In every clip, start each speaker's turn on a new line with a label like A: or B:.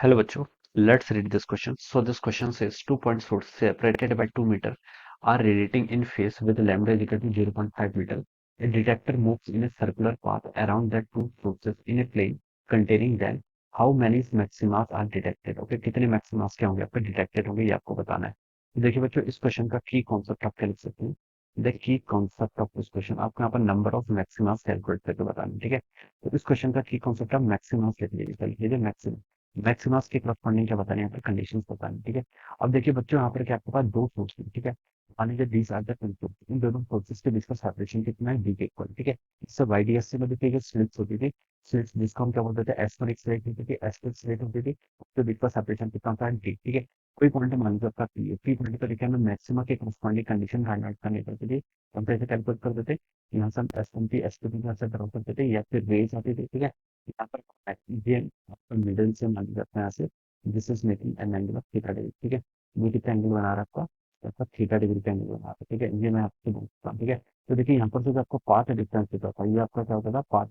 A: Hello बच्चों, let's read this question. So this question says two point source separated by 2 meter are radiating in phase with lambda is equal to 0.5 meter. A detector moves in a circular path around the two sources in a plane containing them. How many maximas are detected? Okay, कितने maximas क्या होंगे आपके detected होंगे ये आपको बताना है. तो देखिए बच्चों इस क्वेश्चन का की कॉन्सेप्ट आप क्या लिख सकते हैं. The key concept of this question आपको यहाँ पर नंबर ऑफ मैक्सिमास कैलकुलेट करके बताना है. ठीक है, तो इस क्वेश्चन का की कॉन्सेप्ट आप मैक्सिमास लिख लीजिए. चलिए मैक्सिमम मैक्सिमस के करस्पॉन्डिंग क्या बताने यहाँ पर कंडीशंस बतानी. ठीक है, अब देखिए बच्चों यहाँ पर क्या आपके पास दो सोर्स है. ठीक है, मान लीजिए दीज आर द कंट्रोल, इन दोनों सोर्सेस के बीच का सेपरेशन कितना है, डी के इक्वल. ठीक है, इससे वाईडीएस से में देखिए स्लिट्स होती थी. स्लिट्स जिसको हम क्या बोलते थे, एस पर एक स्लिट होती थी, एस पर स्लिट होती थी, उसके बीच का सेपरेशन कितना होता है, डी. ठीक है, कोई पॉइंट मान लीजिए आपका पी है, पी पॉइंट पर देखिए हमें मैक्सिमम के करस्पॉन्डिंग कंडीशन फाइंड आउट करनी पड़ती थी. हम कैसे कैलकुलेट करते थे, यहाँ से हम S one P S two P से ड्रॉ करते थे या फिर रेज आती थी. ठीक है, यहाँ पर ये आपका मिडल से मान लीजिए अपने यहाँ से this is making an angle of theta degree. ठीक है, ये कितना एंगल बना रहा है आपका, आपका थीटा डिग्री का एंगल बना रहा है. ठीक है, ये मैं आपको बोलता हूँ. ठीक है, तो देखिए यहाँ पर जो आपको पाथ डिफरेंस दिखा था, ये आपका क्या होता था, पाथ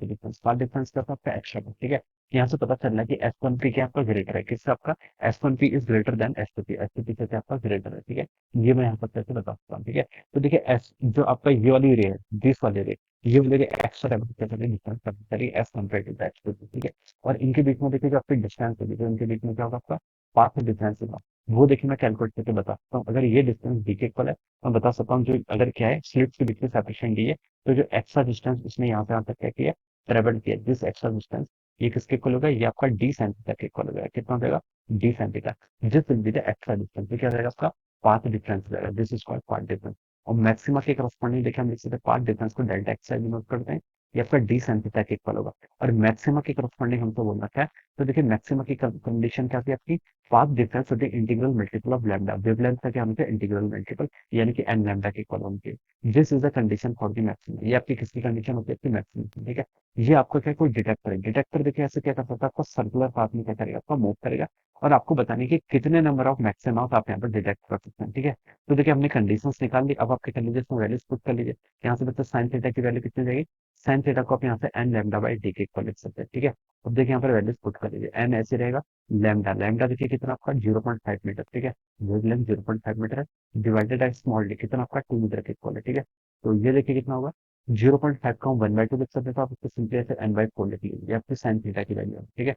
A: डिफरेंस क्या था आपका एक्स्ट्रा. ठीक है, यहाँ से पता चल रहा है कि एस वन पी क्या आपका ग्रेटर है, किससे आपका S one P is greater than S two P, S two P से क्या आपका ग्रेटर है. ठीक है, ये मैं यहाँ पर कैसे बता सकता हूँ. ठीक है, तो देखिए एस जो आपका ये वाली रे है, दिस वाली रे, ये वाली रे एक्स्ट्रा डिफरेंस करेगी S compare to H two P. ठीक है, और इनके बीच में देखिए जो आपकी डिस्टेंस होगी, तो इनके बीच में क्या होगा आपका पाथ डिफरेंस होगा. वो देखिए मैं कैलकुलेट करके बता सकता हूँ. अगर ये डिस्टेंस डी के इक्वल है, मैं बता सकता हूँ जो अगर क्या है स्लिट्स के बीच में सेपरेशन डी है, तो जो एक्स्ट्रा डिस्टेंस इसने यहाँ से यहाँ तक क्या किया, ट्रेवल किया, दिस एक्स्ट्रा डिस्टेंस ये किसके इक्वल होगा, ये आपका डी साइन थीटा के इक्वल हो जाएगा. कितना हो जाएगा, D sine theta. This will be the extra distance, तो क्या हो जाएगा आपका पाथ डिफरेंस हो जाएगा. This is called path difference. और मैक्सिमा के करस्पॉन्डिंग देखिए हम लिख सकते हैं पाथ डिफरेंस को डेल्टा एक्स से डिनोट करते हैं, ये आपका डी साइन थीटा के इक्वल होगा. और मैक्सिमा के करस्पॉन्डिंग हमको बोल रखा है, तो देखिए मैक्सिमा की कंडीशन क्या थी आपकी, पाथ डिफरेंस होती है integral multiple of lambda, wavelength का क्या होता है इंटीग्रल मल्टीपल, यानी कि एन लैम्डा के इक्वल होंगे. This is the condition for the maximum, ये आपकी किसकी कंडीशन होती है, आपकी मैक्सिमम. ठीक है, ये आपको क्या कोई डिटेक्टर है, डिटेक्टर देखिए ऐसे क्या कर सकता है, आपको सर्कुलर पाथ में क्या करेगा, आपका मूव करेगा, और आपको बताने की कितने नंबर ऑफ मैक्सिमम आप यहाँ पर डिटेक्ट कर सकते हैं. ठीक है, तो देखिए हमने कंडीशंस निकाल ली, अब आपके कर लीजिए इसमें वैल्यूज पुट कर लीजिए. यहाँ से बच्चा साइन थीटा की वैल्यू कितनी जाएगी, साइन थीटा को आप यहाँ से एन लैम्डा बाई डी के इक्वल लिख सकते हैं. ठीक है, अब देखिए यहाँ पर वैल्यूज पुट कर लीजिए, एन ऐसे रहेगा, लैम्डा लैम्डा देखिए कितना आपका 0.5 मीटर. ठीक है, वेवलेंथ 0.5 मीटर है, डिवाइडेड बाई स्मॉल डी कितना आपका 2 मीटर के इक्वल है. ठीक है, तो ये देखिए कितना होगा 0.5 का हम 1/2 लिख सकते हैं, तो आप इसको सिंपली ऐसे एन बाई फोर लिख लीजिए, ये आपकी साइन थीटा की वैल्यू है. ठीक है,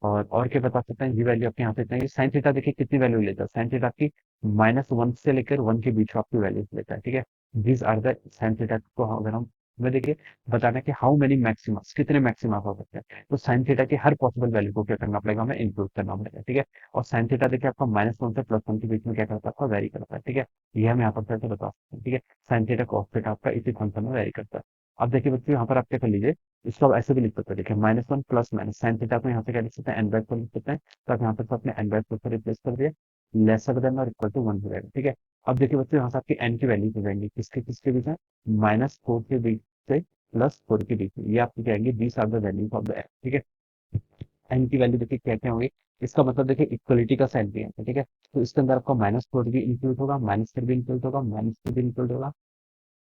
A: और क्या बता सकते हैं, ये वैल्यू आपके यहाँ पे इतना है, साइन थीटा देखिए कितनी वैल्यू लेता है, साइन थीटा आपकी -1 से लेकर 1 के बीच में आपकी वैल्यू लेता है. ठीक है, these are the sine theta को अगर हम में देखिए बताना कि हाउ मेनी मैक्सिमस, कितने मैक्सिमा हो सकते हैं, तो साइन थीटा की हर पॉसिबल वैल्यू को क्या करना पड़ेगा, हमें इंक्लूड करना पड़ेगा. ठीक है, और साइन थीटा देखिए आपका -1 से +1 के बीच में क्या करता है, आपका वेरी करता है. ठीक है, ये हम यहाँ पर करके बता सकते हैं. ठीक है, साइन थीटा कॉस थीटा आपका इसी फंक्शन में वेरी करता है. अब देखिए बच्चों यहाँ पर आप क्या कर लीजिए, इसको आप ऐसे भी लिख सकते हैं. देखिए -1 प्लस माइनस साइन थीटा को यहाँ से क्या लिख सकते हैं, एन बाई फोर लिख सकते हैं, तो आप यहाँ पर अपने एन बाई फोर को रिप्लेस कर दिए, लेसर देन और इक्वल टू 1 हो जाएगा. ठीक है, अब देखिए बच्चों यहाँ से आपकी एन की वैल्यू हो जाएंगी, किसके किसके बीच में, -4 के बीच से +4 के बीच में, ये आपकी क्या आएंगी, these are the values of the N. ठीक है, एन की वैल्यू देखिए क्या क्या होंगी, इसका मतलब देखिए इक्वलिटी का साइन भी है. ठीक है, तो इसके अंदर आपका -4 भी इंक्लूड होगा, -3 भी इंक्लूड होगा, -2 भी इंक्लूड होगा,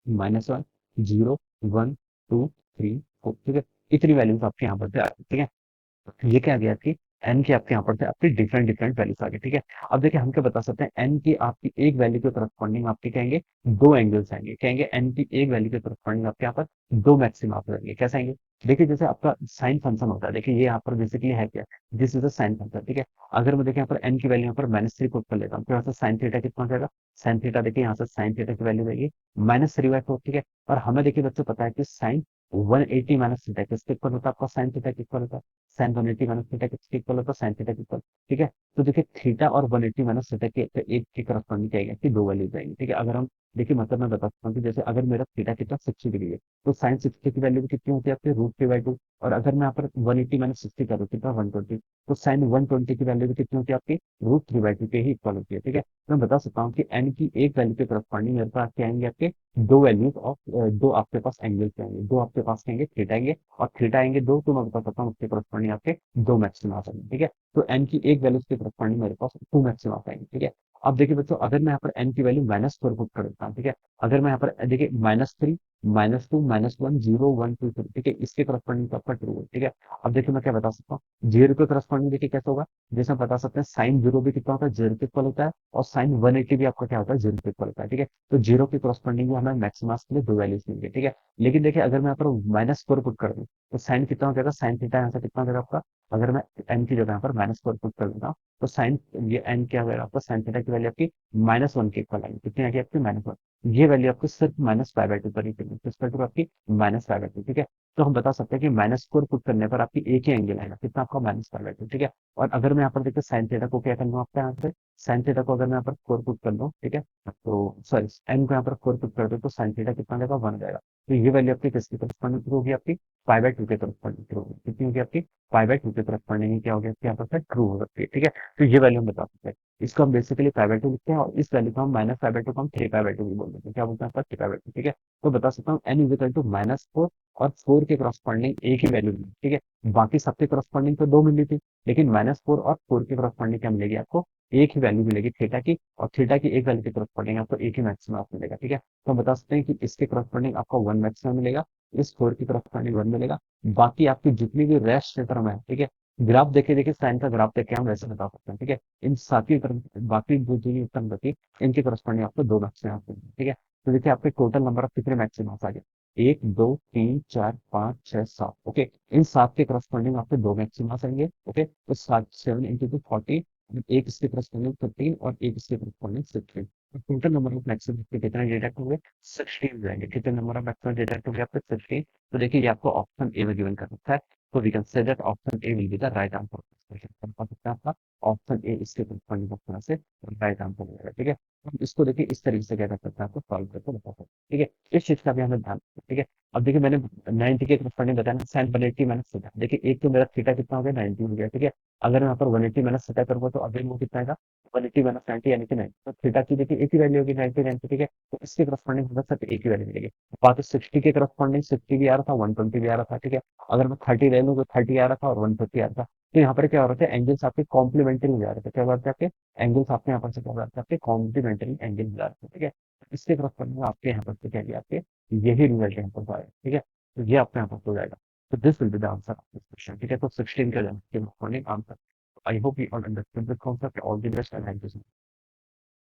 A: -1 0 1 2 3 4. ठीक है, इतनी वैल्यूज आपके यहाँ पर से आ रही है. ठीक है, ये क्या आ गया आपकी एन की आपके यहाँ पर से आपकी डिफरेंट डिफरेंट वैल्यूज आ गई. ठीक है, अब देखिए हम क्या बता सकते हैं, एन की आपकी एक वैल्यू के करस्पॉन्डिंग आपके कहेंगे दो एंगल्स आएंगे, कहेंगे एन की एक वैल्यू के करस्पॉन्डिंग आपके यहाँ पर दो मैक्सिमा आप रहेंगे. कैसे आएंगे, देखिए जैसे आपका साइन फंक्शन होता है, देखिए ये यहाँ पर बेसिकली है क्या, this is a sine function. ठीक है, अगर मैं देखिए यहाँ पर एन की वैल्यू यहाँ पर -3 पुट कर लेता हूँ, तो यहाँ से साइन थीटा कितना हो जाएगा, साइन थीटा देखिए यहाँ से साइन थीटा की वैल्यू रहेगी -3/4. ठीक है, और हमें देखिए बच्चों पता है कि साइन 180 माइनस थीटा किसके इक्वल होता है, आपका साइन थीटा के इक्वल होता है, साइन 180 माइनस थीटा किसके इक्वल होता है, साइन थीटा के इक्वल. ठीक है, तो देखिए थीटा और 180 माइनस थीटा के एक के करस्पॉन्डिंग क्या आएगी, दो वैल्यू जाएंगी. ठीक है, अगर हम देखिए मतलब मैं बता सकता हूँ कि जैसे अगर मेरा थीटा कितना 60 डिग्री है, तो साइन 60 की वैल्यू भी कितनी होती है आपके √3/2, और अगर मैं यहाँ पर 180 माइनस 60 करूँ कितना 120, तो साइन 120 की वैल्यू भी कितनी होती है आपकी √3/2 के ही इक्वल होती है. ठीक है, तो मैं बता सकता हूँ कि एन की एक वैल्यू के करस्पॉन्डिंग मेरे पास क्या आएंगे आपके दो वैल्यूज ऑफ दो आपके पास एंगल आएंगे, दो आपके पास आएंगे थीटा आएंगे, और थीटा आएंगे दो, तो मैं बता सकता हूँ उसके करस्पॉन्डिंग आपके दो मैक्सिमा आ जाएंगे. ठीक है, तो एन की एक वैल्यू के करस्पॉन्डिंग मेरे पास टू मैक्सिमम आएंगे, ठीक है। अब देखिए बच्चों, अगर मैं यहाँ पर एन की वैल्यू -4 पुट कर देता हूँ, ठीक है। अगर मैं यहाँ पर देखिए -3, -2, -1, 0, 1, 2, 3, ठीक है, इसके करस्पॉन्डिंग तो आपका ट्रू है, ठीक है। अब देखिए मैं क्या बता सकता हूँ, जीरो के करस्पॉन्डिंग देखिए कैसे होगा, जैसे हम बता सकते हैं साइन जीरो भी कितना होता है, जीरो के इक्वल होता है, और साइन 180 भी आपका क्या होता है, जीरो के इक्वल होता है, ठीक है। तो जीरो के करस्पॉन्डिंग में हमें मैक्सिमस के लिए दो वैल्यूज मिलेंगे, ठीक है। लेकिन देखिए अगर मैं यहाँ पर -4 पुट कर दूं, तो साइन कितना हो जाएगा, साइन थीटा यहाँ से कितना हो जाएगा आपका, अगर मैं एन की जगह यहाँ पर -4 पुट कर देता हूँ, तो साइन ये एन क्या होगा आपका, साइन थीटा की वैल्यू आपकी -1 के इक्वल आएगी, कितनी आएगी आपकी, -1। ये वैल्यू आपको सिर्फ -5/2 पर ही मिलेगी, किस पर आपकी -5/2, ठीक है। तो हम बता सकते हैं कि -4 पुट करने पर आपकी एक ही एंगल आएगा, कितना आपका -5/2, ठीक है। और अगर मैं यहाँ पर देखिए साइन थीटा को क्या कर लूँ आपका, यहाँ पे साइन थीटा को अगर मैं यहाँ पर 4 पुट कर लूँ, ठीक है, तो सॉरी एन को यहाँ पर 4 पुट कर दो, तो साइन थीटा कितना देगा, 1 जाएगा। तो ये वैल्यू आपकी किसकी करस्पॉन्डिंग होगी, आपकी π/2 के करस्पॉन्डिंग ट्रू होगी, कितनी होगी आपकी, π/2 के करस्पॉन्डिंग क्या हो गया आपके यहाँ पर ट्रू हो सकती है, ठीक है। तो ये वैल्यू हम बता सकते हैं। इसको हम बेसिकली π/2 लिखते हैं, और इस वैल्यू को हम -π/2 को हम 3π/2 भी बोल देते हैं, क्या बोलते हैं आपका 3π/2, ठीक है। तो बता सकता हूँ एन इज इक्वल टू -4 और 4 के करस्पॉन्डिंग एक ही वैल्यू मिली, ठीक है। बाकी सबके करस्पॉन्डिंग तो दो मिली थी, लेकिन -4 और 4 के करस्पॉन्डिंग क्या मिलेगी आपको, एक ही वैल्यू मिलेगी थीटा की, और थीटा की एक वैल्यू के करस्पॉन्डिंग आपको एक ही मैक्सिमम आपको मिलेगा, ठीक है। तो हम बता सकते हैं कि इसके करस्पॉन्डिंग आपको 1 मैक्सिमम मिलेगा, इस 4 की करस्पॉन्डिंग 1 मिलेगा। बाकी आपकी जितनी भी रेस्ट टर्म है, ठीक है, ग्राफ देखे देखे साइन का ग्राफ देख के हम वैसे बता सकते हैं, ठीक है। इन सात टर्म, बाकी जो जो टर्म बची, इनके करस्पॉन्डिंग आपको दो मैक्सिमम आपको मिलेंगे, ठीक है। तो देखिए आपके टोटल नंबर ऑफ कितने मैक्सिमम आ गए, 1, 2, 3, 4, 5, 6, 7, ओके। इन सात के करस्पॉन्डिंग आपके दो मैक्सिमा आएंगे, ओके। तो 7 × 7 × 2 40, एक इसके करस्पॉन्डिंग 15 और एक इसके corresponding 16। Total number of maximum कितने डिटेक्ट होंगे, 16 जाएंगे, कितने नंबर ऑफ मैक्सिमम डिटेक्ट होंगे आपके 16। तो देखिए ये आपको ऑप्शन ए में गिवन कर रखा है, तो we can say that option A will be the right answer of this question. बता सकते हैं आपका ऑप्शन ए इसके करस्पॉन्डिंग ऑप्शन से राइट आंसर हो जाएगा, ठीक है। हम इसको देखिए इस तरीके से क्या कर सकते हैं, आपको सॉल्व करके बता सकते हैं, ठीक है। इस चीज का भी हमें ध्यान रखना है, ठीक है। अब देखिए मैंने 90 के करस्पॉन्डिंग बताया ना, साइन 180 माइनस थीटा, देखिए एक तो मेरा थीटा कितना हो गया, 90 हो गया, ठीक है। अगर मैं यहाँ पर 180 माइनस थीटा करूंगा, तो अभी वो कितना आएगा, 180 माइनस 90 यानी कि 90। तो थीटा की देखिए एक ही वैल्यू होगी, 90, ठीक है। तो इसके करस्पॉन्डिंग हमें सिर्फ एक ही वैल्यू मिलेगी। बाकी 60 के करस्पॉन्डिंग 60 भी आ रहा था, 120 भी आ रहा था, ठीक है। अगर मैं 30 ले लूँ, तो 30 आ रहा था और 150 आ रहा था। तो यहाँ पर क्या हो रहा था, एंगल्स आपके कॉम्प्लीमेंट्री हो जा रहे थे, क्या हो रहा था आपके एंगल्स, आपके यहाँ पर से क्या हो रहा था, आपके कॉम्प्लीमेंट्री एंगल हो जा रहे थे, ठीक है। इसके करस्पॉन्डिंग आपके यहाँ पर से क्या है, आपके यही रिजल्ट यहाँ पर आएगा, ठीक है। तो ये आपके यहाँ पर हो जाएगा। तो this will be the answer of this question, ठीक है। तो 16 का corresponding answer. I hope you all understood the concept, all the best and thank you.